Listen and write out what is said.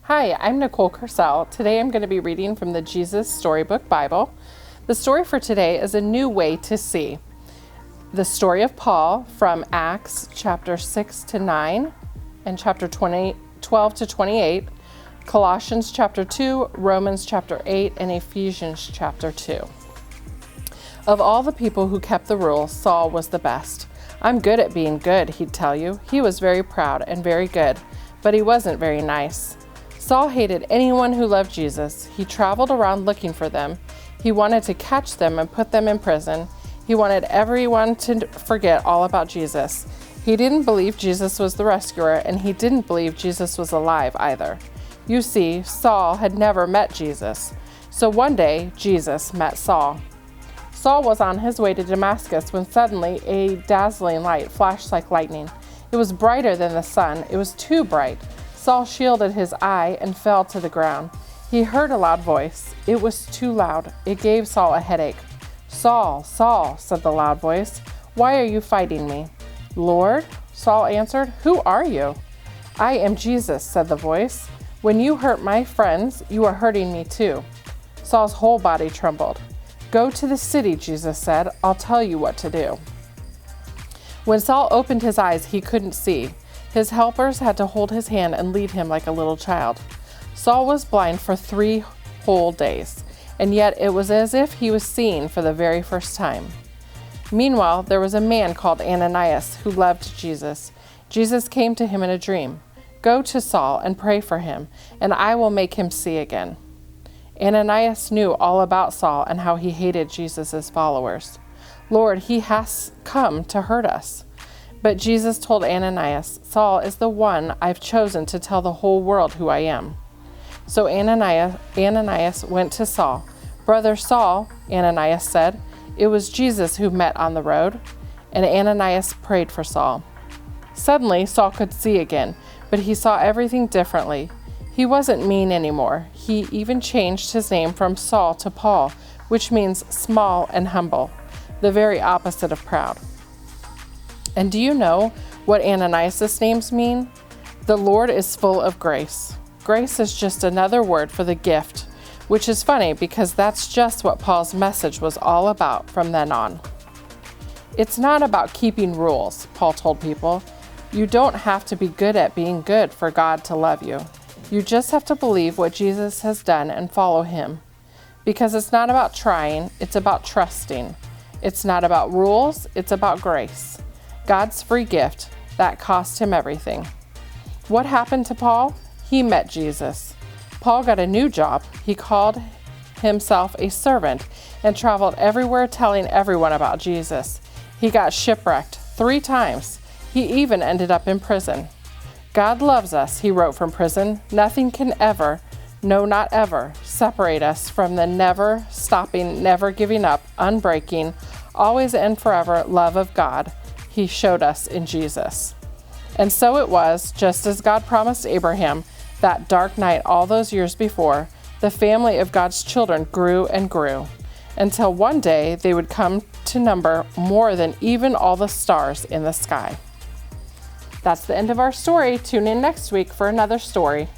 Hi, I'm Nicole Kursell. Today I'm going to be reading from the Jesus Storybook Bible. The story for today is a new way to see. The story of Paul from Acts chapter 6 to 9 and chapter 12 to 28, Colossians chapter 2, Romans chapter 8, and Ephesians chapter 2. Of all the people who kept the rules, Saul was the best. "I'm good at being good," he'd tell you. He was very proud and very good, but he wasn't very nice. Saul hated anyone who loved Jesus. He traveled around looking for them. He wanted to catch them and put them in prison. He wanted everyone to forget all about Jesus. He didn't believe Jesus was the rescuer, and he didn't believe Jesus was alive either. You see, Saul had never met Jesus. So one day, Jesus met Saul. Saul was on his way to Damascus when suddenly a dazzling light flashed like lightning. It was brighter than the sun. It was too bright. Saul shielded his eye and fell to the ground. He heard a loud voice. It was too loud. It gave Saul a headache. "Saul, Saul," said the loud voice, "why are you fighting me?" "Lord," Saul answered, "who are you?" "I am Jesus," said the voice. "When you hurt my friends, you are hurting me too." Saul's whole body trembled. "Go to the city," Jesus said. "I'll tell you what to do." When Saul opened his eyes, he couldn't see. His helpers had to hold his hand and lead him like a little child. Saul was blind for 3 whole days, and yet it was as if he was seeing for the very first time. Meanwhile, there was a man called Ananias who loved Jesus. Jesus came to him in a dream. "Go to Saul and pray for him, and I will make him see again." Ananias knew all about Saul and how he hated Jesus' followers. "Lord, he has come to hurt us." But Jesus told Ananias, "Saul is the one I've chosen to tell the whole world who I am." So Ananias went to Saul. "Brother Saul," Ananias said, "it was Jesus who met on the road." And Ananias prayed for Saul. Suddenly, Saul could see again, but he saw everything differently. He wasn't mean anymore. He even changed his name from Saul to Paul, which means small and humble, the very opposite of proud. And do you know what Ananias' names mean? The Lord is full of grace. Grace is just another word for the gift, which is funny because that's just what Paul's message was all about from then on. It's not about keeping rules, Paul told people. You don't have to be good at being good for God to love you. You just have to believe what Jesus has done and follow him. Because it's not about trying, it's about trusting. It's not about rules, it's about grace. God's free gift, that cost him everything. What happened to Paul? He met Jesus. Paul got a new job. He called himself a servant and traveled everywhere telling everyone about Jesus. He got shipwrecked 3 times. He even ended up in prison. "God loves us," he wrote from prison. "Nothing can ever, no, not ever, separate us from the never stopping, never giving up, unbreaking, always and forever love of God he showed us in Jesus." And so it was, just as God promised Abraham, that dark night all those years before, the family of God's children grew and grew, until one day they would come to number more than even all the stars in the sky. That's the end of our story. Tune in next week for another story.